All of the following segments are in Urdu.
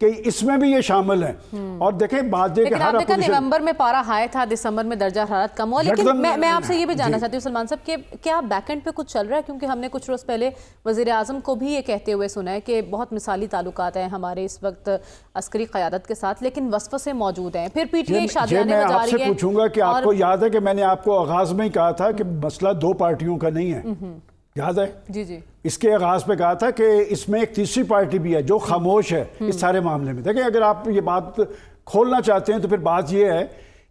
کہ اس میں بھی یہ شامل ہیں. اور دیکھیں بات یہ کہ لیکن آپ نے کہا نومبر میں پارا ہائی تھا, دسمبر میں درجہ حرارت کم ہوا, لیکن میں آپ سے یہ بھی جاننا چاہتی ہوں سلمان صاحب کہ کیا بیک اینڈ پہ کچھ چل رہا ہے؟ کیونکہ ہم نے کچھ روز پہلے وزیر اعظم کو بھی یہ کہتے ہوئے سنا ہے کہ بہت مثالی تعلقات ہیں ہمارے اس وقت عسکری قیادت کے ساتھ, لیکن وسوسے موجود ہیں. پھر پی ٹی آئی شادیانے میں بجا آپ سے رہی ہے. پوچھوں گا کہ آپ کو یاد ہے کہ میں نے آپ کو آغاز میں ہی کہا تھا کہ مسئلہ دو پارٹیوں کا نہیں ہے, یاد ہے؟ جی جی, اس کے آغاز پہ کہا تھا کہ اس میں ایک تیسری پارٹی بھی ہے جو خاموش ہے اس سارے معاملے میں. دیکھیں اگر آپ یہ بات کھولنا چاہتے ہیں تو پھر بات یہ ہے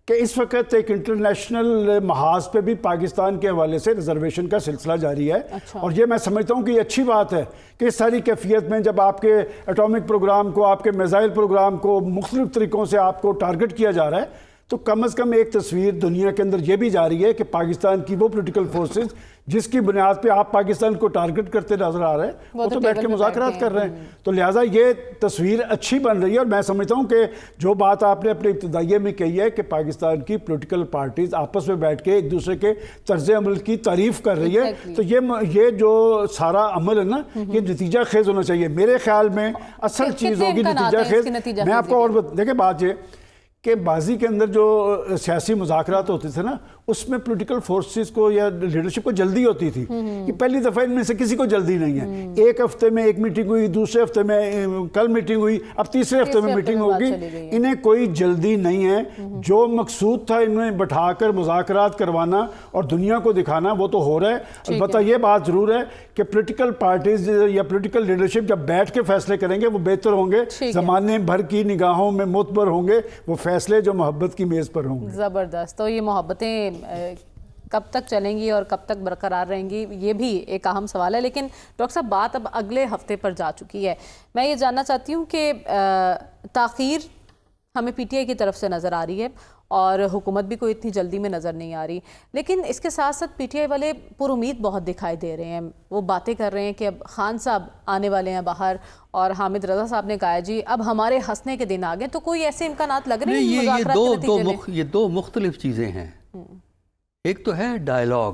کہ اس وقت ایک انٹرنیشنل محاذ پہ بھی پاکستان کے حوالے سے ریزرویشن کا سلسلہ جاری ہے. اور یہ میں سمجھتا ہوں کہ یہ اچھی بات ہے کہ اس ساری کیفیت میں جب آپ کے ایٹامک پروگرام کو, آپ کے میزائل پروگرام کو مختلف طریقوں سے آپ کو ٹارگٹ کیا جا رہا ہے, تو کم از کم ایک تصویر دنیا کے اندر یہ بھی جا رہی ہے کہ پاکستان کی وہ پولیٹیکل فورسز جس کی بنیاد پہ آپ پاکستان کو ٹارگٹ کرتے نظر آ رہے ہیں وہ تو بیٹھ کے مذاکرات کر رہے ہیں. تو لہٰذا یہ تصویر اچھی بن رہی ہے. اور میں سمجھتا ہوں کہ جو بات آپ نے اپنے ابتدائیے میں کہی ہے کہ پاکستان کی پولیٹیکل پارٹیز آپس میں بیٹھ کے ایک دوسرے کے طرز عمل کی تعریف کر رہی ہے, تو یہ جو سارا عمل ہے نا یہ نتیجہ خیز ہونا چاہیے. میرے خیال میں اصل چیز ہوگی نتیجہ خیز. میں آپ کو اور دیکھیں بات یہ کہ بازی کے اندر جو سیاسی مذاکرات ہوتے تھے نا اس میں پولیٹیکل فورسز کو یا لیڈرشپ کو جلدی ہوتی تھی. کہ پہلی دفعہ ان میں سے کسی کو جلدی نہیں ہے. ایک ہفتے میں ایک میٹنگ ہوئی, دوسرے ہفتے میں کل میٹنگ ہوئی, اب تیسرے ہفتے میں میٹنگ ہوگی. انہیں کوئی جلدی نہیں ہے. جو مقصود تھا انہیں بٹھا کر مذاکرات کروانا اور دنیا کو دکھانا وہ تو ہو رہا ہے. البتہ یہ بات ضرور ہے کہ پولیٹیکل پارٹیز یا پولیٹیکل لیڈرشپ جب بیٹھ کے فیصلے کریں گے وہ بہتر ہوں گے, زمانے بھر کی نگاہوں میں معتبر ہوں گے وہ فیصلے جو محبت کی میز پر ہوں گے. زبردست. تو یہ محبتیں کب تک چلیں گی اور کب تک برقرار رہیں گی یہ بھی ایک اہم سوال ہے. لیکن ڈاکٹر صاحب بات اب اگلے ہفتے پر جا چکی ہے. میں یہ جاننا چاہتی ہوں کہ تاخیر ہمیں پی ٹی آئی کی طرف سے نظر آ رہی ہے اور حکومت بھی کوئی اتنی جلدی میں نظر نہیں آ رہی, لیکن اس کے ساتھ ساتھ پی ٹی آئی والے پر امید بہت دکھائی دے رہے ہیں. وہ باتیں کر رہے ہیں کہ اب خان صاحب آنے والے ہیں باہر, اور حامد رضا صاحب نے کہا جی اب ہمارے ہنسنے کے دن آ گئے. تو کوئی ایسے امکانات لگ رہے ہیں مذاکرات کے نتیجے میں؟ یہ دو مختلف چیزیں ہیں. ایک تو ہے ڈائلاگ,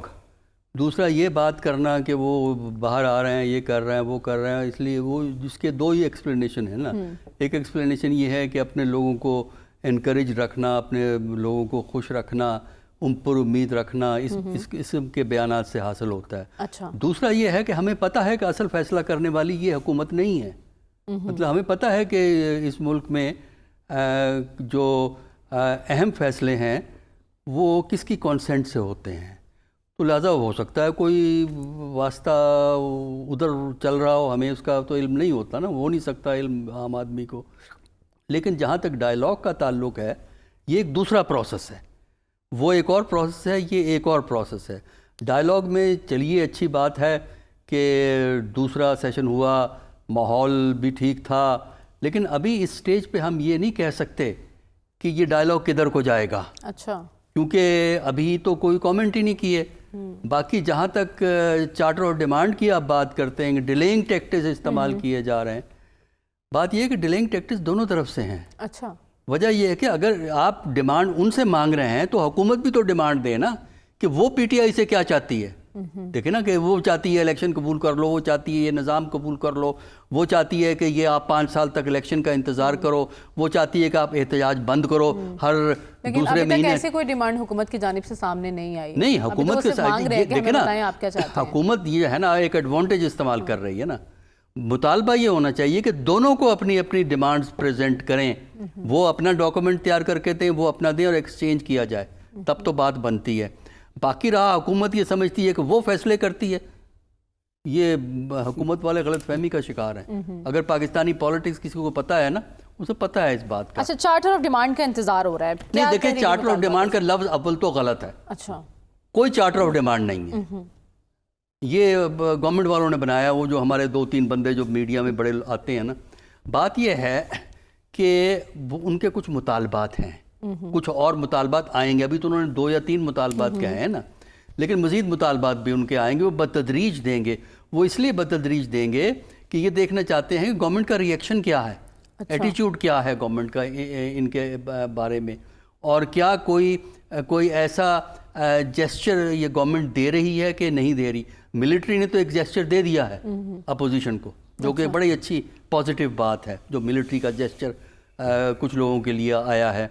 دوسرا یہ بات کرنا کہ وہ باہر آ رہے ہیں, یہ کر رہے ہیں, وہ کر رہے ہیں. اس لیے وہ جس کے دو ہی ایکسپلینیشن ہیں نا. ایک ایکسپلینیشن یہ ہے کہ اپنے لوگوں کو انکریج رکھنا, اپنے لوگوں کو خوش رکھنا, ان پر امید رکھنا, اس قسم کے بیانات سے حاصل ہوتا ہے. دوسرا یہ ہے کہ ہمیں پتہ ہے کہ اصل فیصلہ کرنے والی یہ حکومت نہیں ہے. مطلب ہمیں پتہ ہے کہ اس ملک میں جو اہم فیصلے ہیں وہ کس کی کانسنٹ سے ہوتے ہیں. تو لہٰذا ہو سکتا ہے کوئی واسطہ ادھر چل رہا ہو, ہمیں اس کا تو علم نہیں ہوتا نا, ہو نہیں سکتا علم عام آدمی کو. لیکن جہاں تک ڈائلاگ کا تعلق ہے یہ ایک دوسرا پروسیس ہے, وہ ایک اور پروسیس ہے, یہ ایک اور پروسیس ہے. ڈائلاگ میں چلیے اچھی بات ہے کہ دوسرا سیشن ہوا, ماحول بھی ٹھیک تھا, لیکن ابھی اس سٹیج پہ ہم یہ نہیں کہہ سکتے کہ یہ ڈائلاگ کدھر کو جائے گا. اچھا, کیونکہ ابھی تو کوئی کامنٹ ہی نہیں کیے. باقی جہاں تک چارٹر اور ڈیمانڈ کی آپ بات کرتے ہیں, ڈیلیئنگ ٹیکٹس استعمال کیے جا رہے ہیں. بات یہ ہے کہ ڈیلیئنگ ٹیکٹس دونوں طرف سے ہیں. اچھا, وجہ یہ ہے کہ اگر آپ ڈیمانڈ ان سے مانگ رہے ہیں تو حکومت بھی تو ڈیمانڈ دے نا کہ وہ پی ٹی آئی سے کیا چاہتی ہے. دیکھیں نا کہ وہ چاہتی ہے الیکشن قبول کر لو, وہ چاہتی ہے یہ نظام قبول کر لو, وہ چاہتی ہے کہ یہ آپ 5 سال تک الیکشن کا انتظار کرو, وہ چاہتی ہے کہ آپ احتجاج بند کرو ہر دوسرے مہینے. لیکن ایسے کوئی ڈیمانڈ حکومت کی جانب سے سامنے نہیں آئی. نہیں, حکومت کے ساتھ دیکھیں نا, حکومت حکومت یہ ہے نا ایک ایڈوانٹیج استعمال کر رہی ہے نا. مطالبہ یہ ہونا چاہیے کہ دونوں کو اپنی اپنی ڈیمانڈز پریزنٹ کریں, وہ اپنا ڈاکومنٹ تیار کر کے دیں, وہ اپنا دیں اور ایکسچینج کیا جائے, تب تو بات بنتی ہے. باقی رہا حکومت یہ سمجھتی ہے کہ وہ فیصلے کرتی ہے, یہ حکومت والے غلط فہمی کا شکار ہیں. اگر پاکستانی پالیٹکس کسی کو پتہ ہے نا, اسے پتہ ہے اس بات کا. اچھا, چارٹر آف ڈیمانڈ کا انتظار ہو رہا ہے. نہیں دیکھیں, چارٹر آف ڈیمانڈ کا لفظ اول تو غلط ہے. اچھا, کوئی چارٹر آف ڈیمانڈ نہیں ہے. یہ گورنمنٹ والوں نے بنایا, وہ جو ہمارے 2-3 بندے جو میڈیا میں بڑے آتے ہیں نا. بات یہ ہے کہ ان کے کچھ مطالبات ہیں, کچھ اور مطالبات آئیں گے. ابھی تو انہوں نے 2 یا 3 مطالبات کہے ہیں نا, لیکن مزید مطالبات بھی ان کے آئیں گے. وہ بتدریج دیں گے. وہ اس لیے بتدریج دیں گے کہ یہ دیکھنا چاہتے ہیں کہ گورنمنٹ کا ریئیکشن کیا ہے, ایٹیچیوڈ کیا ہے گورنمنٹ کا ان کے بارے میں, اور کیا کوئی ایسا جیسچر یہ گورنمنٹ دے رہی ہے کہ نہیں دے رہی. ملٹری نے تو ایک جیسچر دے دیا ہے اپوزیشن کو, جو کہ بڑی اچھی پازیٹیو بات ہے، جو ملٹری کا جیسچر کچھ لوگوں کے لیے آیا ہے،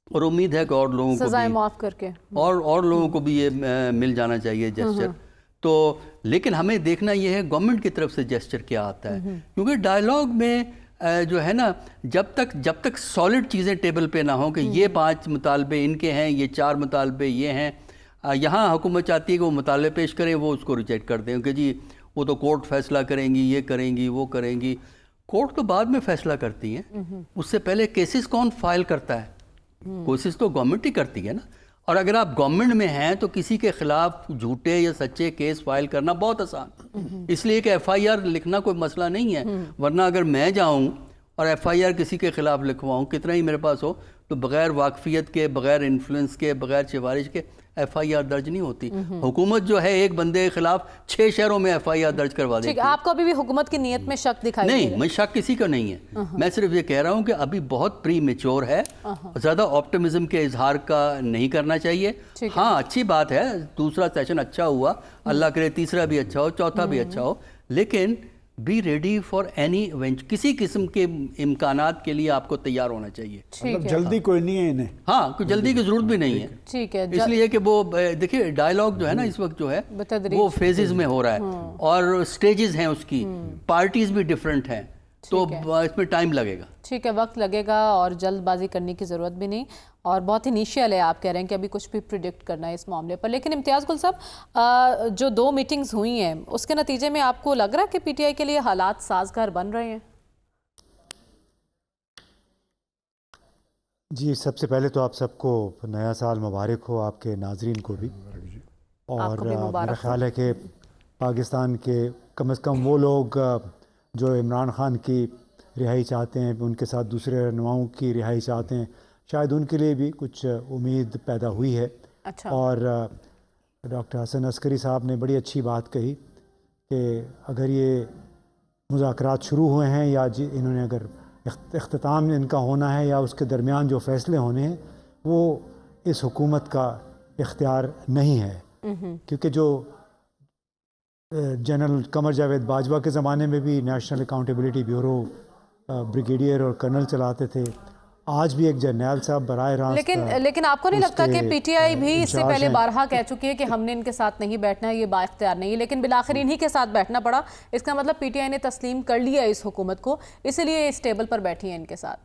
اور امید ہے کہ اور لوگوں کو سزائیں بھی معاف کر کے اور لوگوں کو بھی یہ مل جانا چاہیے جیسچر. تو لیکن ہمیں دیکھنا یہ ہے گورنمنٹ کی طرف سے جیسچر کیا آتا ہے، کیونکہ ڈائلاگ میں جو ہے نا جب تک سالڈ چیزیں ٹیبل پہ نہ ہوں کہ یہ 5 مطالبے ان کے ہیں، یہ 4 مطالبے یہ ہیں، یہاں حکومت چاہتی ہے کہ وہ مطالبے پیش کریں، وہ اس کو ریجیکٹ کر دیں کہ جی وہ تو کورٹ فیصلہ کریں گی، یہ کریں گی، وہ کریں گی. کورٹ تو بعد میں فیصلہ کرتی ہیں، اس سے پہلے کیسز کون فائل کرتا ہے؟ کیسز تو گورنمنٹ ہی کرتی ہے نا. اور اگر آپ گورنمنٹ میں ہیں تو کسی کے خلاف جھوٹے یا سچے کیس فائل کرنا بہت آسان، اس لیے کہ ایف آئی آر لکھنا کوئی مسئلہ نہیں ہے. ورنہ اگر میں جاؤں اور ایف آئی آر کسی کے خلاف لکھواؤں، کتنا ہی میرے پاس ہو، تو بغیر واقفیت کے، بغیر انفلوئنس کے، بغیر سفارش کے ایف آئی آر درج نہیں ہوتی. حکومت جو ہے ایک بندے کے خلاف 6 شہروں میں ایف آئی آر درج کروا دیتی ہے. آپ کو ابھی بھی حکومت کی نیت میں شک دکھائی نہیں، میں شک کسی کا نہیں ہے، میں صرف یہ کہہ رہا ہوں کہ ابھی بہت پری میچور ہے، زیادہ آپٹمزم کے اظہار کا نہیں کرنا چاہیے. ہاں اچھی بات ہے، دوسرا سیشن اچھا ہوا، اللہ کرے تیسرا بھی اچھا ہو، چوتھا بھی اچھا ہو، لیکن be ready for any event, کسی قسم کے امکانات کے لیے آپ کو تیار ہونا چاہیے. مطلب جلدی کوئی نہیں ہے انہیں. ہاں، کوئی جلدی کی ضرورت بھی نہیں ہے. ٹھیک ہے، اس لیے کہ وہ دیکھیے ڈائلاگ جو ہے نا اس وقت جو ہے وہ فیزز میں ہو رہا ہے اور سٹیجز ہیں اس کی، پارٹیز بھی ڈیفرنٹ ہیں، تو اس میں ٹائم لگے گا. ٹھیک ہے، وقت لگے گا اور جلد بازی کرنے کی ضرورت بھی نہیں، اور بہت انیشیل ہے، آپ کہہ رہے ہیں کہ ابھی کچھ بھی پریڈکٹ کرنا ہے اس معاملے پر. لیکن امتیاز گل صاحب، جو 2 میٹنگز ہوئی ہیں اس کے نتیجے میں آپ کو لگ رہا ہے کہ پی ٹی آئی کے لیے حالات سازگار بن رہے ہیں؟ جی، سب سے پہلے تو آپ سب کو نیا سال مبارک ہو، آپ کے ناظرین کو بھی. اور میرا خیال ہے کہ پاکستان کے کم از کم وہ لوگ جو عمران خان کی رہائی چاہتے ہیں، ان کے ساتھ دوسرے رہنماؤں کی رہائی چاہتے ہیں، شاید ان کے لیے بھی کچھ امید پیدا ہوئی ہے. اور ڈاکٹر حسن عسکری صاحب نے بڑی اچھی بات کہی کہ اگر یہ مذاکرات شروع ہوئے ہیں یا انہوں نے اگر اختتام ان کا ہونا ہے یا اس کے درمیان جو فیصلے ہونے ہیں، وہ اس حکومت کا اختیار نہیں ہے. کیونکہ جو جنرل قمر جاوید باجوہ کے زمانے میں بھی نیشنل اکاؤنٹیبلٹی بیورو بریگیڈیئر اور کرنل چلاتے تھے، آج بھی ایک جرنیل صاحب براہ راست. لیکن آپ کو نہیں لگتا کہ پی ٹی آئی بھی اس سے پہلے بارہا کہہ چکی ہے کہ ہم نے ان کے ساتھ نہیں بیٹھنا ہے، یہ با اختیار نہیں ہے، لیکن بالآخر انہی کے ساتھ بیٹھنا پڑا؟ اس کا مطلب پی ٹی آئی نے تسلیم کر لیا اس حکومت کو، اسی لیے اس ٹیبل پر بیٹھی ہیں ان کے ساتھ.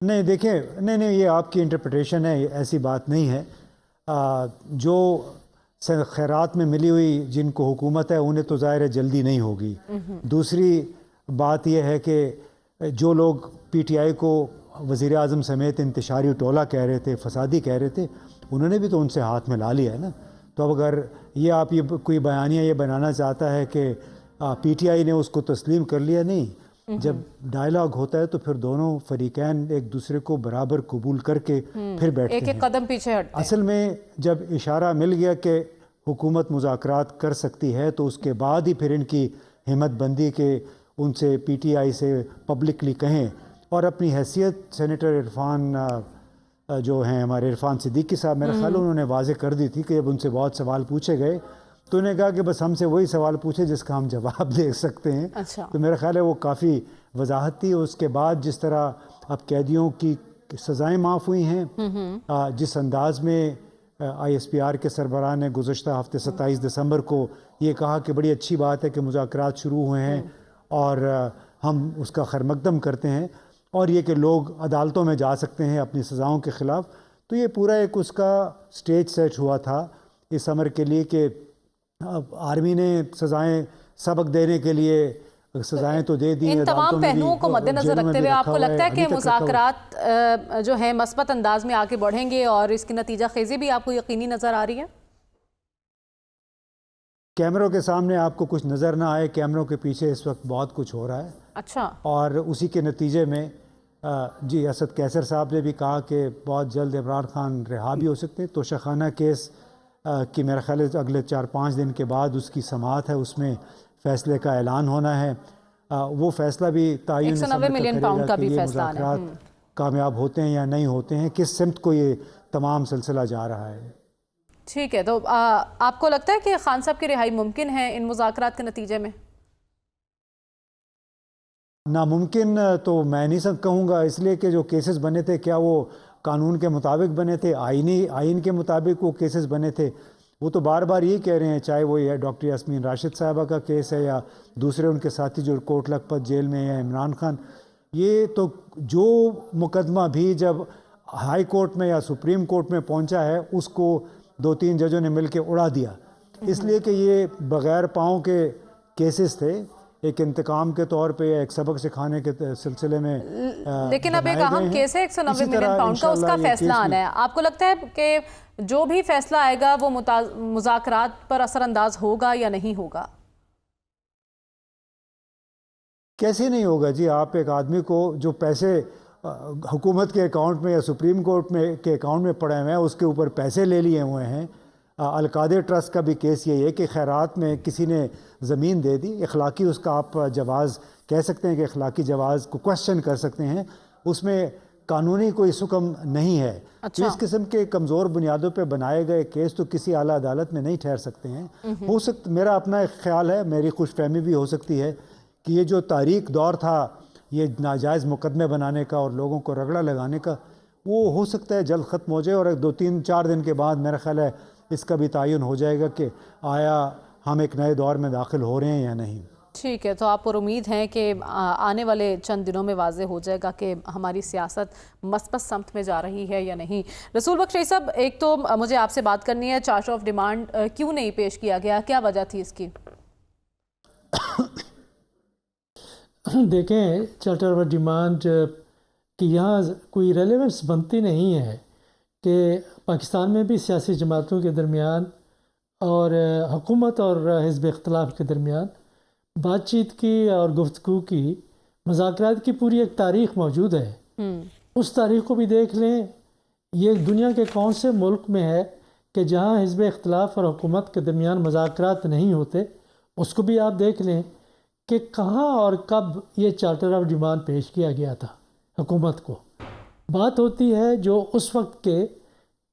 نہیں دیکھیں، نہیں یہ آپ کی انٹرپریٹیشن ہے، ایسی بات نہیں ہے. جو خیرات میں ملی ہوئی جن کو حکومت ہے انہیں تو ظاہر ہے جلدی نہیں ہوگی. دوسری بات یہ ہے کہ جو لوگ پی ٹی آئی کو وزیر اعظم سمیت انتشاری ٹولہ کہہ رہے تھے، فسادی کہہ رہے تھے، انہوں نے بھی تو ان سے ہاتھ ملا لیا ہے نا. تو اب اگر یہ آپ یہ کوئی بیانیہ یہ بنانا چاہتا ہے کہ پی ٹی آئی نے اس کو تسلیم کر لیا، نہیں. جب ڈائلاگ ہوتا ہے تو پھر دونوں فریقین ایک دوسرے کو برابر قبول کر کے پھر بیٹھتے ہیں، ایک قدم پیچھے ہٹتے ہیں. اصل میں جب اشارہ مل گیا کہ حکومت مذاکرات کر سکتی ہے تو اس کے بعد ہی پھر ان کی ہمت بندی کہ ان سے پی ٹی آئی سے پبلکلی کہیں. اور اپنی حیثیت سینیٹر عرفان جو ہیں ہمارے عرفان صدیقی صاحب، میرا خیال انہوں نے واضح کر دی تھی کہ جب ان سے بہت سوال پوچھے گئے تو انہوں نے کہا کہ بس ہم سے وہی سوال پوچھے جس کا ہم جواب دے سکتے ہیں. تو میرا خیال ہے وہ کافی وضاحت تھی. اس کے بعد جس طرح اب قیدیوں کی سزائیں معاف ہوئی ہیں، جس انداز میں آئی ایس پی آر کے سربراہ نے گزشتہ ہفتے 27 دسمبر کو یہ کہا کہ بڑی اچھی بات ہے کہ مذاکرات شروع ہوئے ہیں اور ہم اس کا خیر مقدم کرتے ہیں، اور یہ کہ لوگ عدالتوں میں جا سکتے ہیں اپنی سزاؤں کے خلاف. تو یہ پورا ایک اس کا سٹیج سیٹ ہوا تھا اس امر کے لیے کہ آرمی نے سزائیں سبق دینے کے لیے سزائیں تو دے دی. ان تمام پہلوؤں کو مد نظر رکھتے ہوئے آپ کو لگتا ہے کہ مذاکرات جو ہیں مثبت انداز میں آگے بڑھیں گے اور اس کی نتیجہ خیزی بھی آپ کو یقینی نظر آ رہی ہے؟ کیمروں کے سامنے آپ کو کچھ نظر نہ آئے، کیمروں کے پیچھے اس وقت بہت کچھ ہو رہا ہے. اچھا. اور اسی کے نتیجے میں جی اسد قیصر صاحب نے بھی کہا کہ بہت جلد عمران خان رہا بھی ہو سکتے ہیں. توشہ خانہ کیس کی میرا خیال ہے اگلے 4-5 دن کے بعد اس کی سماعت ہے، اس میں فیصلے کا اعلان ہونا ہے. وہ فیصلہ بھی تعین 190 ملین پاؤنڈ کا بھی فیصلہ ہے. مذاکرات کامیاب ہوتے ہیں یا نہیں ہوتے ہیں، کس سمت کو یہ تمام سلسلہ جا رہا ہے. ٹھیک ہے، تو آپ کو لگتا ہے کہ خان صاحب کی رہائی ممکن ہے ان مذاکرات کے نتیجے میں؟ ناممکن تو میں نہیں کہوں گا، اس لیے کہ جو کیسز بنے تھے کیا وہ قانون کے مطابق بنے تھے، آئین کے مطابق وہ کیسز بنے تھے. وہ تو بار بار یہ کہہ رہے ہیں، چاہے وہ یہ ڈاکٹر یاسمین راشد صاحبہ کا کیس ہے یا دوسرے ان کے ساتھی جو کوٹ لکھپت جیل میں یا عمران خان، یہ تو جو مقدمہ بھی جب ہائی کورٹ میں یا سپریم کورٹ میں پہنچا ہے اس کو 2-3 ججوں نے مل کے اڑا دیا، اس لیے کہ یہ بغیر پاؤں کے کیسز تھے، ایک انتقام کے طور پہ یا ایک سبق سکھانے کے سلسلے میں. لیکن اب ایک اہم کیس ہے 190 ملین پاؤنڈ کا، اس کا فیصلہ آنا ہے. آپ کو لگتا ہے کہ جو بھی فیصلہ آئے گا وہ مذاکرات پر اثر انداز ہوگا یا نہیں ہوگا؟ کیسے نہیں ہوگا جی؟ آپ ایک آدمی کو جو پیسے حکومت کے اکاؤنٹ میں یا سپریم کورٹ میں کے اکاؤنٹ میں پڑے ہوئے ہیں اس کے اوپر پیسے لے لیے ہوئے ہیں. القادر ٹرسٹ کا بھی کیس یہی ہے کہ خیرات میں کسی نے زمین دے دی، اخلاقی اس کا آپ جواز کہہ سکتے ہیں کہ اخلاقی جواز کو کوشچن کر سکتے ہیں، اس میں قانونی کوئی حکم نہیں ہے. تو اس قسم کے کمزور بنیادوں پہ بنائے گئے کیس تو کسی اعلیٰ عدالت میں نہیں ٹھہر سکتے ہیں. میرا اپنا ایک خیال ہے، میری خوش فہمی بھی ہو سکتی ہے کہ یہ جو تاریک دور تھا یہ ناجائز مقدمے بنانے کا اور لوگوں کو رگڑا لگانے کا، وہ ہو سکتا ہے جلد ختم ہو جائے، اور 2-3-4 دن کے بعد میرا خیال ہے اس کا بھی تعین ہو جائے گا کہ آیا ہم ایک نئے دور میں داخل ہو رہے ہیں یا نہیں. ٹھیک ہے، تو آپ پر امید ہے کہ آنے والے چند دنوں میں واضح ہو جائے گا کہ ہماری سیاست مثبت سمت میں جا رہی ہے یا نہیں. رسول بخش رئی صاحب، ایک تو مجھے آپ سے بات کرنی ہے، چارٹر آف ڈیمانڈ کیوں نہیں پیش کیا گیا، کیا وجہ تھی اس کی؟ دیکھیں، چارٹر آف ڈیمانڈ کی یہاں کوئی ریلیونس بنتی نہیں ہے کہ پاکستان میں بھی سیاسی جماعتوں کے درمیان اور حکومت اور حزب اختلاف کے درمیان بات چیت کی اور گفتگو کی، مذاکرات کی پوری ایک تاریخ موجود ہے. اس تاریخ کو بھی دیکھ لیں. یہ دنیا کے کون سے ملک میں ہے کہ جہاں حزب اختلاف اور حکومت کے درمیان مذاکرات نہیں ہوتے؟ اس کو بھی آپ دیکھ لیں کہ کہاں اور کب یہ چارٹر آف ڈیمانڈ پیش کیا گیا تھا حکومت کو. بات ہوتی ہے جو اس وقت کے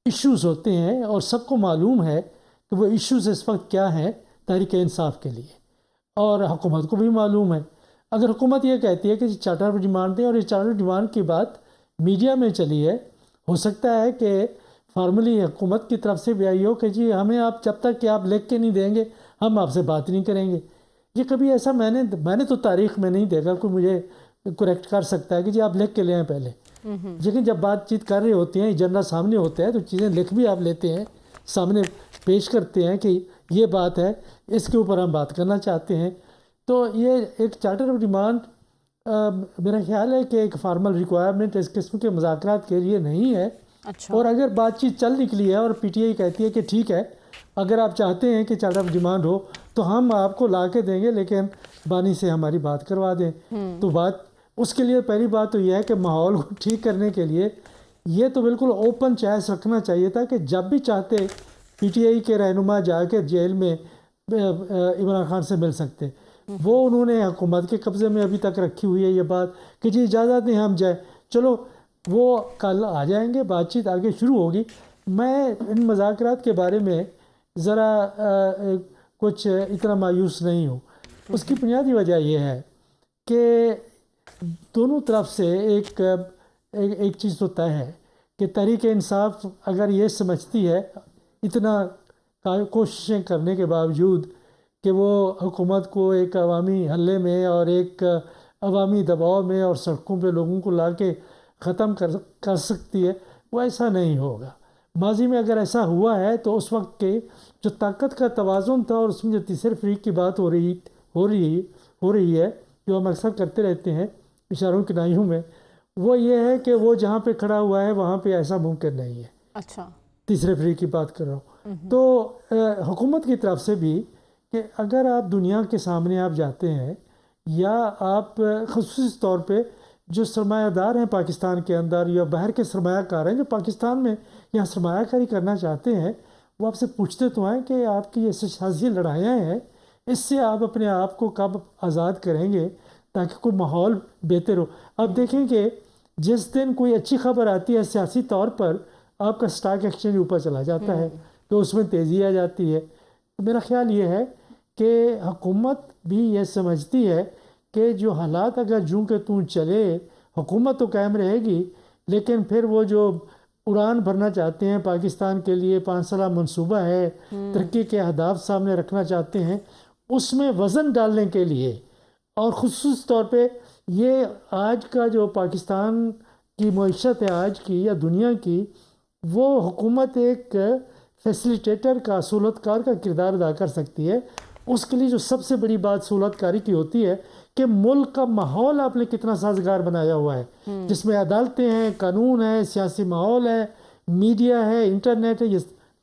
ایشوز ہوتے ہیں، اور سب کو معلوم ہے کہ وہ ایشوز اس وقت کیا ہیں تحریک انصاف کے لیے، اور حکومت کو بھی معلوم ہے. اگر حکومت یہ کہتی ہے کہ چارٹر آف ڈیمانڈ دیں، اور یہ چارٹر آف ڈیمانڈ کی بات میڈیا میں چلی ہے، ہو سکتا ہے کہ فارملی حکومت کی طرف سے بھی آئی ہو کہ جی ہمیں آپ جب تک کہ آپ لکھ کے نہیں دیں گے ہم آپ سے بات نہیں کریں گے. یہ کبھی ایسا میں نے تو تاریخ میں نہیں دیکھا، کوئی مجھے کریکٹ کر سکتا ہے کہ جی آپ لکھ کے لے آئیں پہلے. لیکن جب بات چیت کر رہے ہوتے ہیں، ایجنڈا سامنے ہوتا ہے، تو چیزیں لکھ بھی آپ لیتے ہیں، سامنے پیش کرتے ہیں کہ یہ بات ہے، اس کے اوپر ہم بات کرنا چاہتے ہیں. تو یہ ایک چارٹر آف ڈیمانڈ میرا خیال ہے کہ ایک فارمل ریکوائرمنٹ اس قسم کے مذاکرات کے لیے نہیں ہے. اور اگر بات چیت چل نکلی ہے اور پی ٹی آئی کہتی ہے کہ ٹھیک ہے، اگر آپ چاہتے ہیں کہ چارٹر آف ڈیمانڈ ہو تو ہم آپ کو لا کے دیں گے، لیکن بانی سے ہماری بات کروا دیں. تو بات اس کے لیے پہلی بات تو یہ ہے کہ ماحول کو ٹھیک کرنے کے لیے یہ تو بالکل اوپن چوائس رکھنا چاہیے تھا کہ جب بھی چاہتے پی ٹی آئی کے رہنما جا کے جیل میں عمران خان سے مل سکتے. وہ انہوں نے حکومت کے قبضے میں ابھی تک رکھی ہوئی ہے یہ بات کہ جی اجازت دیں ہم جائیں. چلو وہ کل آ جائیں گے، بات چیت آگے شروع ہوگی. میں ان مذاکرات کے بارے میں ذرا کچھ اتنا مایوس نہیں ہوں. اس کی بنیادی وجہ یہ ہے کہ دونوں طرف سے ایک چیز تو طے ہے کہ تحریک انصاف اگر یہ سمجھتی ہے اتنا کوششیں کرنے کے باوجود کہ وہ حکومت کو ایک عوامی حلے میں اور ایک عوامی دباؤ میں اور سڑکوں پہ لوگوں کو لا کے ختم کر سکتی ہے، وہ ایسا نہیں ہوگا. ماضی میں اگر ایسا ہوا ہے تو اس وقت کے جو طاقت کا توازن تھا اور اس میں جو تیسرے فریق کی بات ہو رہی ہے جو ہم اکثر کرتے رہتے ہیں اشاروں کنائیوں میں، وہ یہ ہے کہ وہ جہاں پہ کھڑا ہوا ہے وہاں پہ ایسا ممکن نہیں ہے. اچھا، تیسرے فریق کی بات کر رہا ہوں. تو حکومت کی طرف سے بھی کہ اگر آپ دنیا کے سامنے آپ جاتے ہیں یا آپ خصوصی طور پہ جو سرمایہ دار ہیں پاکستان کے اندر یا باہر کے سرمایہ کار ہیں جو پاکستان میں یہاں سرمایہ کاری کرنا چاہتے ہیں، وہ آپ سے پوچھتے تو ہیں کہ آپ کی یہ سیاسی لڑائیاں ہیں، اس سے آپ اپنے آپ کو کب آزاد کریں گے تاکہ کوئی ماحول بہتر ہو. آپ دیکھیں کہ جس دن کوئی اچھی خبر آتی ہے سیاسی طور پر آپ کا سٹاک ایکسچینج اوپر چلا جاتا ہے، تو اس میں تیزی آ جاتی ہے. میرا خیال یہ ہے کہ حکومت بھی یہ سمجھتی ہے کہ جو حالات اگر جوں کہ توں چلے حکومت تو قائم رہے گی، لیکن پھر وہ جو اڑان بھرنا چاہتے ہیں پاکستان کے لیے 5 سالہ منصوبہ ہے، ترقی کے اہداف سامنے رکھنا چاہتے ہیں، اس میں وزن ڈالنے کے لیے، اور خصوص طور پہ یہ آج کا جو پاکستان کی معیشت ہے آج کی یا دنیا کی، وہ حکومت ایک فیسیلیٹیٹر کا، سہولت کار کا کردار ادا کر سکتی ہے۔ اس کے لیے جو سب سے بڑی بات سہولت کاری کی ہوتی ہے کہ ملک کا ماحول آپ نے کتنا سازگار بنایا ہوا ہے، جس میں عدالتیں ہیں، قانون ہے، سیاسی ماحول ہے، میڈیا ہے، انٹرنیٹ ہے،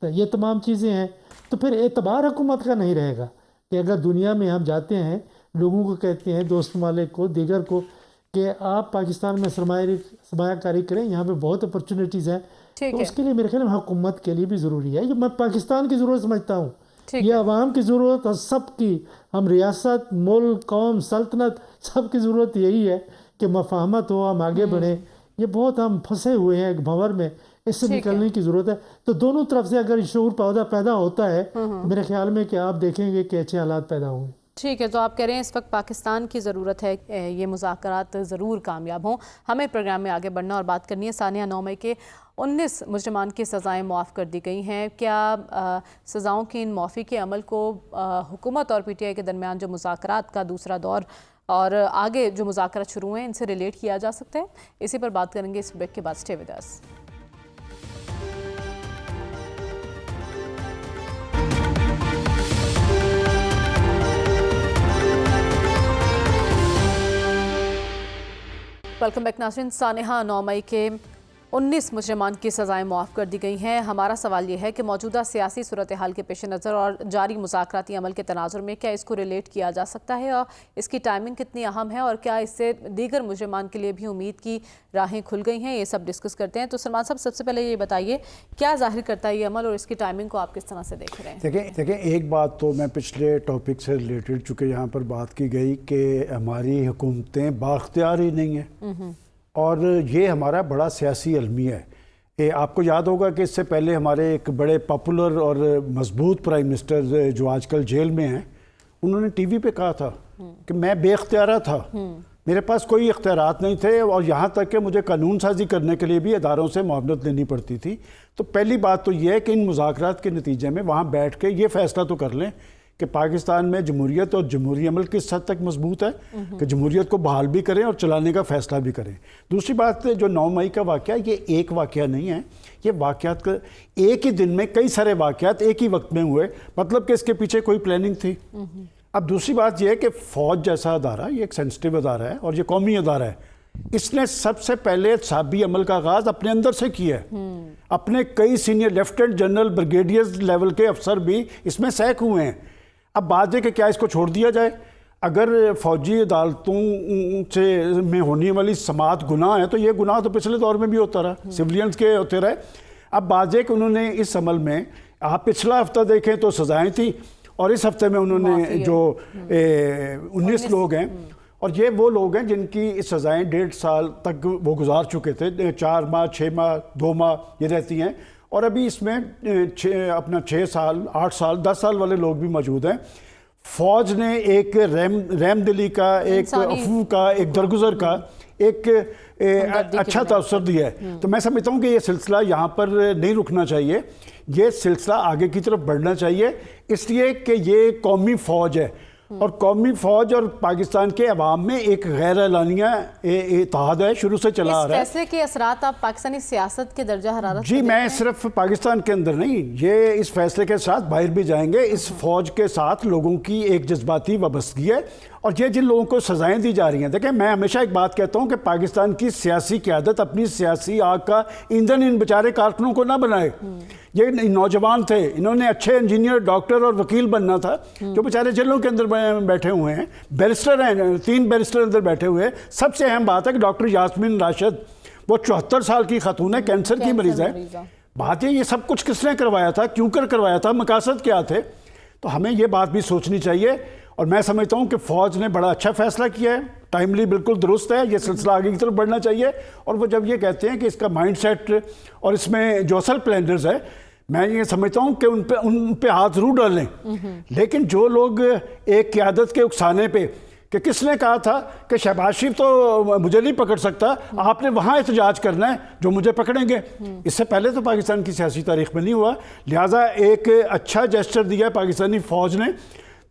یہ تمام چیزیں ہیں۔ تو پھر اعتبار حکومت کا نہیں رہے گا کہ اگر دنیا میں ہم جاتے ہیں، لوگوں کو کہتے ہیں، دوست ممالک کو، دیگر کو، کہ آپ پاکستان میں سرمایہ کاری کریں، یہاں پہ بہت اپرچونیٹیز ہیں، تو اس کے لیے میرے خیال میں حکومت کے لیے بھی ضروری ہے۔ یہ میں پاکستان کی ضرورت سمجھتا ہوں، یہ عوام کی ضرورت اور سب کی، ہم ریاست، ملک، قوم، سلطنت، سب کی ضرورت یہی ہے کہ مفاہمت ہو، ہم آگے بڑھیں۔ یہ بہت ہم پھنسے ہوئے ہیں ایک بھنور میں، اس سے نکلنے کی ضرورت ہے۔ تو دونوں طرف سے اگر شعور پیدا ہوتا ہے، میرے خیال میں کہ آپ دیکھیں گے کہ اچھے حالات پیدا ہوں گے۔ ٹھیک ہے، تو آپ کہہ رہے ہیں اس وقت پاکستان کی ضرورت ہے یہ مذاکرات ضرور کامیاب ہوں۔ ہمیں پروگرام میں آگے بڑھنا اور بات کرنی ہے۔ ثانیہ، 9 مئی کے 19 مجرمان کی سزائیں معاف کر دی گئی ہیں۔ کیا سزاؤں کی ان معافی کے عمل کو حکومت اور PTI کے درمیان جو مذاکرات کا دوسرا دور اور آگے جو مذاکرات شروع ہیں ان سے ریلیٹ کیا جا سکتا ہے؟ اسی پر بات کریں گے اس بریک کے بعد۔ Stay with us. Welcome back ناظرین۔ سانحہ، 9 مئی کے 19 مجرمان کی سزائیں معاف کر دی گئی ہیں۔ ہمارا سوال یہ ہے کہ موجودہ سیاسی صورتحال کے پیش نظر اور جاری مذاکراتی عمل کے تناظر میں کیا اس کو ریلیٹ کیا جا سکتا ہے، اور اس کی ٹائمنگ کتنی اہم ہے، اور کیا اس سے دیگر مجرمان کے لیے بھی امید کی راہیں کھل گئی ہیں؟ یہ سب ڈسکس کرتے ہیں۔ تو سلمان صاحب، سب سے پہلے یہ بتائیے کیا ظاہر کرتا ہے یہ عمل، اور اس کی ٹائمنگ کو آپ کس طرح سے دیکھ رہے ہیں؟ دیکھیں ایک بات تو میں پچھلے ٹاپک سے ریلیٹڈ چونکہ یہاں پر بات کی گئی کہ ہماری حکومتیں بااختیار ہی نہیں ہیں، اور یہ ہمارا بڑا سیاسی المیہ ہے۔ آپ کو یاد ہوگا کہ اس سے پہلے ہمارے ایک بڑے پاپولر اور مضبوط پرائم منسٹر جو آج کل جیل میں ہیں، انہوں نے ٹی وی پہ کہا تھا کہ میں بے اختیارہ تھا، میرے پاس کوئی اختیارات نہیں تھے، اور یہاں تک کہ مجھے قانون سازی کرنے کے لیے بھی اداروں سے معاونت لینی پڑتی تھی۔ تو پہلی بات تو یہ ہے کہ ان مذاکرات کے نتیجے میں وہاں بیٹھ کے یہ فیصلہ تو کر لیں کہ پاکستان میں جمہوریت اور جمہوری عمل کس حد تک مضبوط ہے، کہ جمہوریت کو بحال بھی کریں اور چلانے کا فیصلہ بھی کریں۔ دوسری بات، جو 9 مئی کا واقعہ، یہ ایک واقعہ نہیں ہے، یہ واقعات کا ایک ہی دن میں کئی سارے واقعات ایک ہی وقت میں ہوئے، مطلب کہ اس کے پیچھے کوئی پلاننگ تھی۔ اب دوسری بات یہ ہے کہ فوج جیسا ادارہ، یہ ایک سینسٹیو ادارہ ہے اور یہ قومی ادارہ ہے، اس نے سب سے پہلے احتسابی عمل کا آغاز اپنے اندر سے کیا ہے۔ اپنے کئی senior lieutenant general, brigadier level کے افسر بھی اس میں سیک ہوئے ہیں۔ اب بات ہے کہ کیا اس کو چھوڑ دیا جائے؟ اگر فوجی عدالتوں سے میں ہونے والی سماعت گناہ ہے تو یہ گناہ تو پچھلے دور میں بھی ہوتا رہا، سویلینز کے ہوتے رہے۔ اب بات ہے کہ انہوں نے اس عمل میں، آپ پچھلا ہفتہ دیکھیں تو سزائیں تھیں، اور اس ہفتے میں انہوں نے جو 19 لوگ ہیں، اور یہ وہ لوگ ہیں جن کی سزائیں 1.5 سال تک وہ گزار چکے تھے، 4 ماہ، 6 ماہ، 2 ماہ یہ رہتی ہیں، اور ابھی اس میں 6 سال، 8 سال، 10 سال والے لوگ بھی موجود ہیں۔ فوج نے ایک رحم دلی کا، ایک عفو کا، ایک درگزر کا ایک اچھا تاثر دیا ہے۔ تو میں سمجھتا ہوں کہ یہ سلسلہ یہاں پر نہیں رکنا چاہیے، یہ سلسلہ آگے کی طرف بڑھنا چاہیے، اس لیے کہ یہ قومی فوج ہے، اور قومی فوج اور پاکستان کے عوام میں ایک غیر اعلانیہ اتحاد ہے، شروع سے چلا آ رہا ہے۔ اس فیصلے کے اثرات آپ پاکستانی سیاست کے درجہ حرارت جی، میں صرف پاکستان کے اندر نہیں، یہ اس فیصلے کے ساتھ باہر بھی جائیں گے۔ اس فوج کے ساتھ لوگوں کی ایک جذباتی وابستگی ہے، اور یہ جن لوگوں کو سزائیں دی جا رہی ہیں، دیکھیں میں ہمیشہ ایک بات کہتا ہوں کہ پاکستان کی سیاسی قیادت اپنی سیاسی آگ کا ایندھن ان بیچارے کارکنوں کو نہ بنائے۔ یہ نوجوان تھے، انہوں نے اچھے انجینئر، ڈاکٹر اور وکیل بننا تھا، جو بیچارے جیلوں کے اندر بیٹھے ہوئے ہیں، بیرسٹر ہیں، 3 بیرسٹر اندر بیٹھے ہوئے ہیں۔ سب سے اہم بات ہے کہ ڈاکٹر یاسمین راشد، وہ 74 سال کی خاتون ہے، کینسر کی مریض ہے۔ بات یہ سب کچھ کس نے کروایا تھا، کیوں کر کروایا تھا، مقاصد کیا تھے؟ تو ہمیں یہ بات بھی سوچنی چاہیے، اور میں سمجھتا ہوں کہ فوج نے بڑا اچھا فیصلہ کیا ہے، ٹائملی بالکل درست ہے، یہ سلسلہ آگے کی طرف بڑھنا چاہیے۔ اور وہ جب یہ کہتے ہیں کہ اس کا مائنڈ سیٹ اور اس میں جو اصل پلانرز ہے، میں یہ سمجھتا ہوں کہ ان پہ ہاتھ ضرور ڈالیں، لیکن جو لوگ ایک قیادت کے اکسانے پہ کہ کس نے کہا تھا کہ شہباز شریف تو مجھے نہیں پکڑ سکتا, آپ نے وہاں احتجاج کرنا ہے جو مجھے پکڑیں گے. اس سے پہلے تو پاکستان کی سیاسی تاریخ میں نہیں ہوا. لہٰذا ایک اچھا جیسچر دیا پاکستانی فوج نے,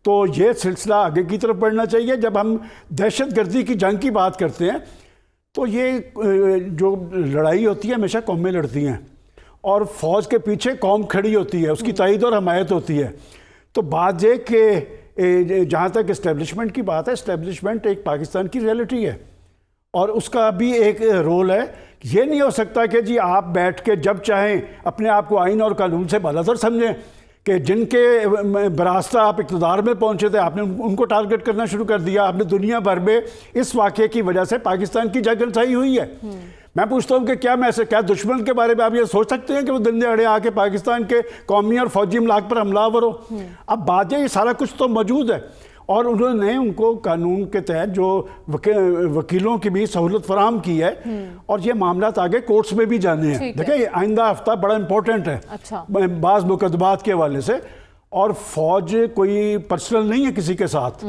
تو یہ سلسلہ آگے کی طرف بڑھنا چاہیے. جب ہم دہشت گردی کی جنگ کی بات کرتے ہیں تو یہ جو لڑائی ہوتی ہے ہمیشہ قومیں لڑتی ہیں, اور فوج کے پیچھے قوم کھڑی ہوتی ہے, اس کی تائید اور حمایت ہوتی ہے. تو بات یہ کہ جہاں تک اسٹیبلشمنٹ کی بات ہے, اسٹیبلشمنٹ ایک پاکستان کی ریئلٹی ہے اور اس کا بھی ایک رول ہے. یہ نہیں ہو سکتا کہ جی آپ بیٹھ کے جب چاہیں اپنے آپ کو آئین اور قانون سے بالاتر سمجھیں, کہ جن کے براستہ آپ اقتدار میں پہنچے تھے آپ نے ان کو ٹارگٹ کرنا شروع کر دیا. آپ نے دنیا بھر میں اس واقعے کی وجہ سے پاکستان کی جنگ انسائی ہوئی ہے. میں پوچھتا ہوں کہ کیا دشمن کے بارے میں آپ یہ سوچ سکتے ہیں کہ وہ دن دہاڑے آ کے پاکستان کے قومی اور فوجی املاک پر حملہ آور ہو؟ اب بات یہ سارا کچھ تو موجود ہے, اور انہوں نے ان کو قانون کے تحت جو وکیلوں کی بھی سہولت فراہم کی ہے, اور یہ معاملات آگے کورٹس میں بھی جانے ہیں. دیکھیں یہ آئندہ ہفتہ بڑا امپورٹنٹ ہے بعض مقدمات کے حوالے سے, اور فوج کوئی پرسنل نہیں ہے کسی کے ساتھ.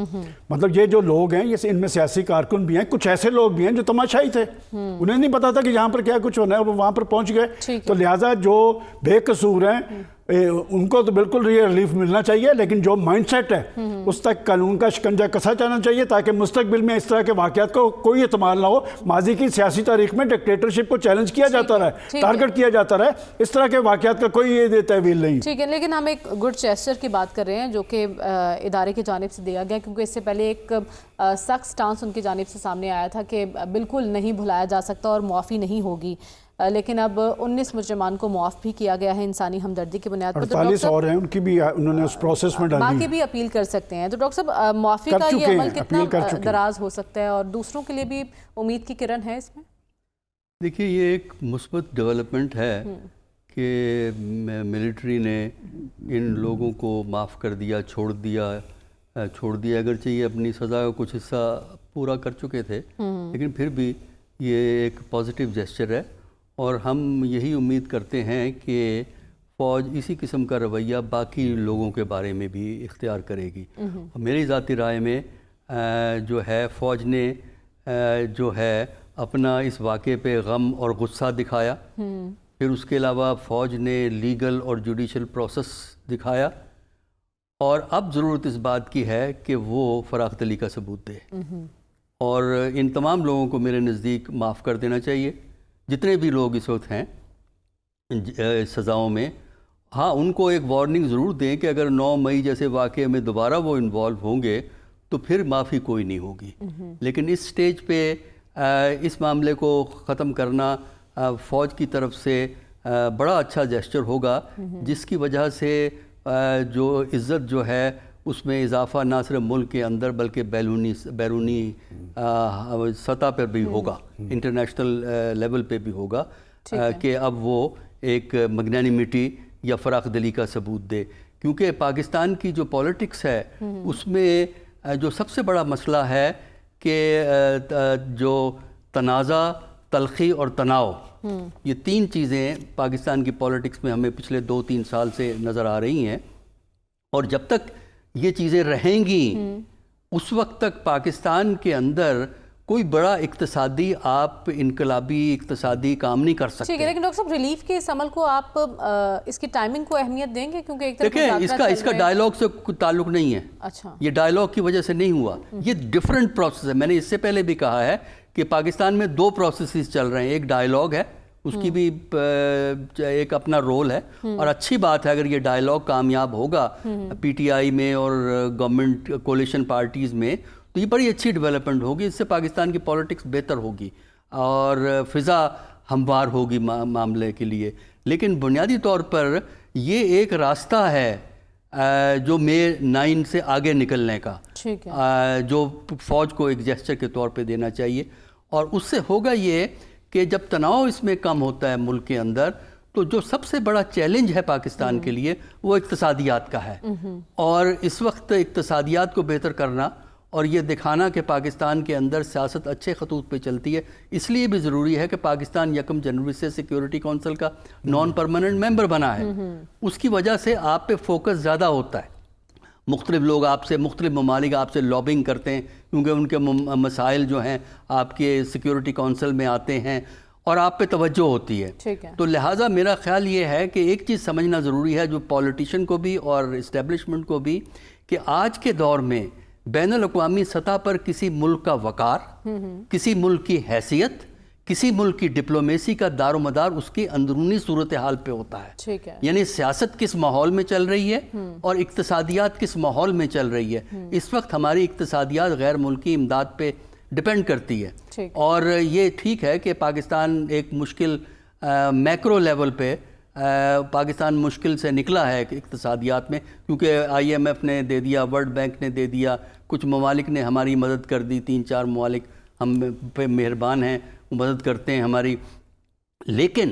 مطلب یہ جو لوگ ہیں یہ ان میں سیاسی کارکن بھی ہیں, کچھ ایسے لوگ بھی ہیں جو تماشائی تھے, انہیں نہیں پتا تھا کہ یہاں پر کیا کچھ ہونا ہے, وہ وہاں پر پہنچ گئے. تو لہٰذا جو بے قصور ہیں ان کو تو بالکل ریلیف ملنا چاہیے, لیکن جو مائنڈ سیٹ ہے اس تک قانون کا شکنجہ کسا جانا چاہیے تاکہ مستقبل میں اس طرح کے واقعات کو کوئی احتمال نہ ہو. ماضی کی سیاسی تاریخ میں ڈکٹیٹرشپ کو چیلنج کیا جاتا رہا, ٹارگٹ کیا جاتا رہا, اس طرح کے واقعات کا کوئی تحویل نہیں. ٹھیک ہے, لیکن ہم ایک گڈ جیسچر کی بات کر رہے ہیں جو کہ ادارے کی جانب سے دیا گیا, کیونکہ اس سے پہلے ایک سخت سٹانس ان کی جانب سے سامنے آیا تھا کہ بالکل نہیں بھلایا جا سکتا اور معافی نہیں ہوگی, لیکن اب 19 مجرمان کو معاف بھی کیا گیا ہے انسانی ہمدردی کی بنیاد پر. 48 اور ہیں ان کی بھی انہوں نے اس پروسیس میں ڈالی, باقی بھی اپیل کر سکتے ہیں. تو ڈاکٹر صاحب معافی کا یہ عمل کتنا دراز ہو سکتا ہے اور دوسروں کے لیے بھی امید کی کرن ہے اس میں؟ دیکھیے یہ ایک مثبت ڈیولپمنٹ ہے کہ ملٹری نے ان لوگوں کو معاف کر دیا, چھوڑ دیا. اگرچہ یہ اپنی سزا کا کچھ حصہ پورا کر چکے تھے, لیکن پھر بھی یہ ایک پازیٹیو جیسچر ہے, اور ہم یہی امید کرتے ہیں کہ فوج اسی قسم کا رویہ باقی لوگوں کے بارے میں بھی اختیار کرے گی. اور میری ذاتی رائے میں جو ہے فوج نے جو ہے اپنا اس واقعے پہ غم اور غصہ دکھایا, پھر اس کے علاوہ فوج نے لیگل اور جوڈیشل پروسیس دکھایا, اور اب ضرورت اس بات کی ہے کہ وہ فراخ دلی کا ثبوت دے, اور ان تمام لوگوں کو میرے نزدیک معاف کر دینا چاہیے جتنے بھی لوگ اس وقت ہیں سزاؤں میں. ہاں ان کو ایک وارننگ ضرور دیں کہ اگر 9 مئی جیسے واقعے میں دوبارہ وہ انوالو ہوں گے تو پھر معافی کوئی نہیں ہوگی. لیکن اس سٹیج پہ اس معاملے کو ختم کرنا فوج کی طرف سے بڑا اچھا جیسچر ہوگا, جس کی وجہ سے جو عزت جو ہے اس میں اضافہ نہ صرف ملک کے اندر بلکہ بیرونی سطح پر بھی ہوگا, انٹرنیشنل لیول پہ بھی ہوگا, کہ اب وہ ایک مگنانیمیٹی یا فراخ دلی کا ثبوت دے. کیونکہ پاکستان کی جو پولیٹکس ہے اس میں جو سب سے بڑا مسئلہ ہے کہ جو تنازع, تلخی اور تناؤ, یہ 3 چیزیں پاکستان کی پولیٹکس میں ہمیں پچھلے 2-3 سال سے نظر آ رہی ہیں, اور جب تک یہ چیزیں رہیں گی اس وقت تک پاکستان کے اندر کوئی بڑا اقتصادی آپ انقلابی اقتصادی کام نہیں کر سکتے. ٹھیک ہے, لیکن ڈاکٹر صاحب ریلیف کے اس عمل کو آپ اس کی ٹائمنگ کو اہمیت دیں گے کیونکہ ایک دیکھیں اس کا ڈائیلاگ سے کوئی تعلق نہیں ہے. اچھا, یہ ڈائیلاگ کی وجہ سے نہیں ہوا, یہ ڈیفرنٹ پروسیس ہے. میں نے اس سے پہلے بھی کہا ہے کہ پاکستان میں 2 پروسیسز چل رہے ہیں. ایک ڈائیلاگ ہے, اس کی بھی ایک اپنا رول ہے, اور اچھی بات ہے اگر یہ ڈائیلاگ کامیاب ہوگا پی ٹی آئی میں اور گورنمنٹ کولیشن پارٹیز میں تو یہ بڑی اچھی ڈیولپمنٹ ہوگی. اس سے پاکستان کی پولیٹکس بہتر ہوگی اور فضا ہموار ہوگی معاملے کے لیے. لیکن بنیادی طور پر یہ ایک راستہ ہے جو مئی 9 سے آگے نکلنے کا, جو فوج کو ایک جیسچر کے طور پہ دینا چاہیے. اور اس سے ہوگا یہ کہ جب تناؤ اس میں کم ہوتا ہے ملک کے اندر, تو جو سب سے بڑا چیلنج ہے پاکستان کے لیے وہ اقتصادیات کا ہے. اور اس وقت اقتصادیات کو بہتر کرنا اور یہ دکھانا کہ پاکستان کے اندر سیاست اچھے خطوط پہ چلتی ہے, اس لیے بھی ضروری ہے کہ پاکستان 1 جنوری سے سیکیورٹی کونسل کا نان پرماننٹ ممبر بنا ہے. اس کی وجہ سے آپ پہ فوکس زیادہ ہوتا ہے. مختلف لوگ آپ سے، مختلف ممالک آپ سے لابنگ کرتے ہیں کیونکہ ان کے مسائل جو ہیں آپ کے سیکیورٹی کونسل میں آتے ہیں اور آپ پہ توجہ ہوتی ہے. ٹھیک ہے. تو لہٰذا میرا خیال یہ ہے کہ ایک چیز سمجھنا ضروری ہے جو پولیٹیشین کو بھی اور اسٹیبلشمنٹ کو بھی، کہ آج کے دور میں بین الاقوامی سطح پر کسی ملک کا وقار، کسی ملک کی حیثیت، کسی ملک کی ڈپلومیسی کا دار و مدار اس کی اندرونی صورتحال پہ ہوتا ہے. ٹھیک ہے. یعنی سیاست کس ماحول میں چل رہی ہے اور اقتصادیات کس ماحول میں چل رہی ہے. اس وقت ہماری اقتصادیات غیر ملکی امداد پہ ڈپینڈ کرتی ہے، اور یہ ٹھیک ہے کہ پاکستان ایک مشکل میکرو لیول پہ پاکستان مشکل سے نکلا ہے اقتصادیات میں، کیونکہ IMF نے دے دیا، ورلڈ بینک نے دے دیا، کچھ ممالک نے ہماری مدد کر دی، 3-4 ممالک ہم پہ مہربان ہیں، مدد کرتے ہیں ہماری. لیکن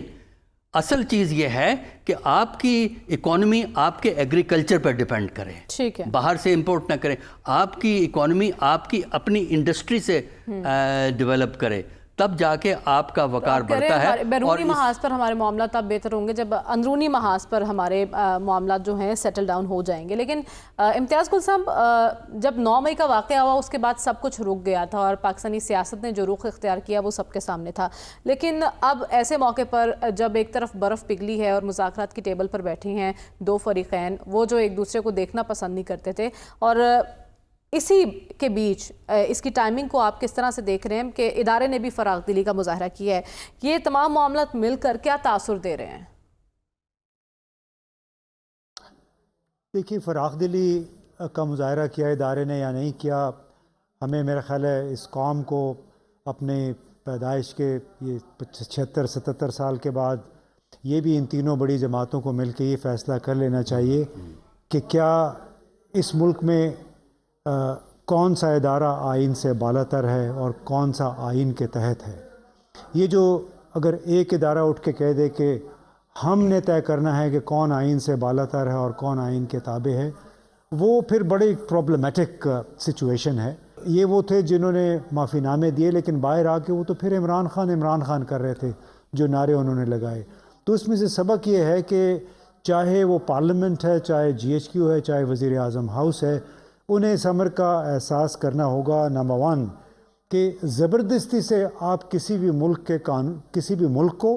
اصل چیز یہ ہے کہ آپ کی اکانومی آپ کے ایگریکلچر پر ڈیپینڈ کرے. ٹھیک ہے. باہر سے امپورٹ نہ کریں. آپ کی اکانومی آپ کی اپنی انڈسٹری سے ڈیولپ کرے، تب جا کے آپ کا وقار بڑھتا ہے. بیرونی محاذ پر ہمارے معاملات تب بہتر ہوں گے جب اندرونی محاذ پر ہمارے معاملات جو ہیں سیٹل ڈاؤن ہو جائیں گے. لیکن امتیاز گل صاحب، جب 9 مئی کا واقعہ ہوا اس کے بعد سب کچھ رک گیا تھا اور پاکستانی سیاست نے جو رخ اختیار کیا وہ سب کے سامنے تھا. لیکن اب ایسے موقع پر جب ایک طرف برف پگھلی ہے اور مذاکرات کی ٹیبل پر بیٹھے ہیں دو فریقین، وہ جو ایک دوسرے کو دیکھنا پسند نہیں کرتے تھے، اور اسی کے بیچ اس کی ٹائمنگ کو آپ کس طرح سے دیکھ رہے ہیں کہ ادارے نے بھی فراغ دلی کا مظاہرہ کیا ہے، یہ تمام معاملات مل کر کیا تاثر دے رہے ہیں؟ دیکھیے، فراغ دلی کا مظاہرہ کیا ادارے نے یا نہیں کیا، ہمیں میرا خیال ہے اس قوم کو اپنے پیدائش کے یہ 76-77 سال کے بعد یہ بھی ان تینوں بڑی جماعتوں کو مل کے یہ فیصلہ کر لینا چاہیے کہ کیا اس ملک میں کون سا ادارہ آئین سے بالا تر ہے اور کون سا آئین کے تحت ہے. یہ جو اگر ایک ادارہ اٹھ کے کہہ دے کہ ہم نے طے کرنا ہے کہ کون آئین سے بالا تر ہے اور کون آئین کے تابع ہے، وہ پھر بڑی پرابلمیٹک سچویشن ہے. یہ وہ تھے جنہوں نے معافی نامے دیے، لیکن باہر آ کے وہ تو پھر عمران خان کر رہے تھے جو نعرے انہوں نے لگائے. تو اس میں سے سبق یہ ہے کہ چاہے وہ پارلیمنٹ ہے، چاہے GHQ ہے، چاہے وزیر اعظم ہاؤس ہے، انہیں اس امر کا احساس کرنا ہوگا نمبر 1 کہ زبردستی سے آپ کسی بھی ملک کو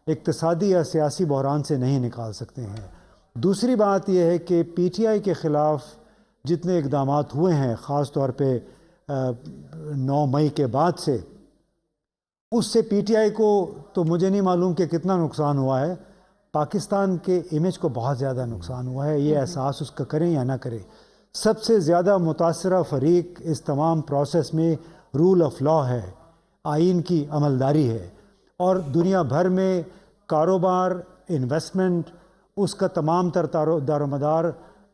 اقتصادی یا سیاسی بحران سے نہیں نکال سکتے ہیں. دوسری بات یہ ہے کہ PTI کے خلاف جتنے اقدامات ہوئے ہیں، خاص طور پہ 9 مئی کے بعد سے، اس سے PTI کو تو مجھے نہیں معلوم کہ کتنا نقصان ہوا ہے، پاکستان کے امیج کو بہت زیادہ نقصان ہوا ہے. یہ احساس اس کا کریں یا نہ کریں، سب سے زیادہ متاثرہ فریق اس تمام پروسیس میں رول آف لا ہے، آئین کی عملداری ہے. اور دنیا بھر میں کاروبار، انویسٹمنٹ، اس کا تمام تر دار و مدار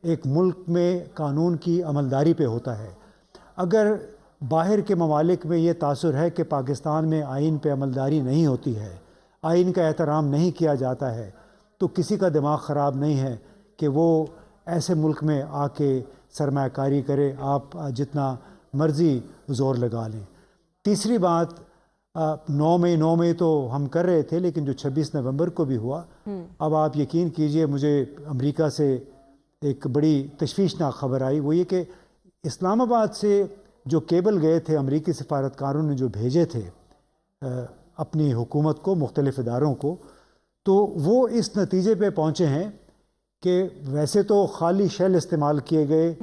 ایک ملک میں قانون کی عملداری پہ ہوتا ہے. اگر باہر کے ممالک میں یہ تاثر ہے کہ پاکستان میں آئین پہ عملداری نہیں ہوتی ہے، آئین کا احترام نہیں کیا جاتا ہے، تو کسی کا دماغ خراب نہیں ہے کہ وہ ایسے ملک میں آ کے سرمایہ کاری کرے، آپ جتنا مرضی زور لگا لیں. تیسری بات، 9 مئی تو ہم کر رہے تھے، لیکن جو 26 نومبر کو بھی ہوا، اب آپ یقین کیجئے مجھے امریکہ سے ایک بڑی تشویشناک خبر آئی. وہ یہ کہ اسلام آباد سے جو کیبل گئے تھے امریکی سفارتکاروں نے جو بھیجے تھے اپنی حکومت کو، مختلف اداروں کو، تو وہ اس نتیجے پہ پہنچے ہیں کہ ویسے تو خالی شیل استعمال کیے گئے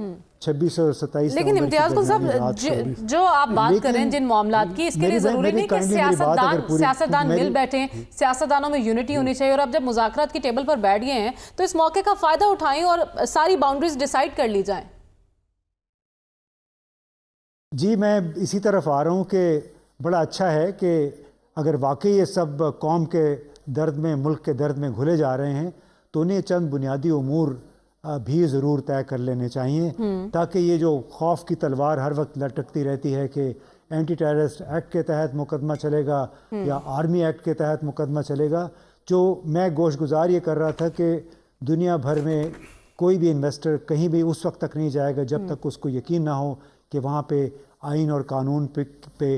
26 اور 27، لیکن امتیاز گل صاحب جو آپ بات کر رہے ہیں جن معاملات کی، اس کے لیے ضروری نہیں کہ سیاستدان مل بیٹھیں، سیاستدانوں میں یونٹی ہونی چاہیے. اور اب جب مذاکرات کی ٹیبل پر بیٹھ گئے ہیں تو اس موقع کا فائدہ اٹھائیں اور ساری باؤنڈریز ڈیسائیڈ کر لی جائیں. جی، میں اسی طرف آ رہا ہوں کہ بڑا اچھا ہے کہ اگر واقعی یہ سب قوم کے درد میں، ملک کے درد میں گھلے جا رہے ہیں، تو انہیں چند بنیادی امور بھی ضرور طے کر لینے چاہیے، تاکہ یہ جو خوف کی تلوار ہر وقت لٹکتی رہتی ہے کہ اینٹی ٹیررسٹ ایکٹ کے تحت مقدمہ چلے گا یا آرمی ایکٹ کے تحت مقدمہ چلے گا، جو میں گوش گزار یہ کر رہا تھا کہ دنیا بھر میں کوئی بھی انویسٹر کہیں بھی اس وقت تک نہیں جائے گا جب تک اس کو یقین نہ ہو کہ وہاں پہ آئین اور قانون پہ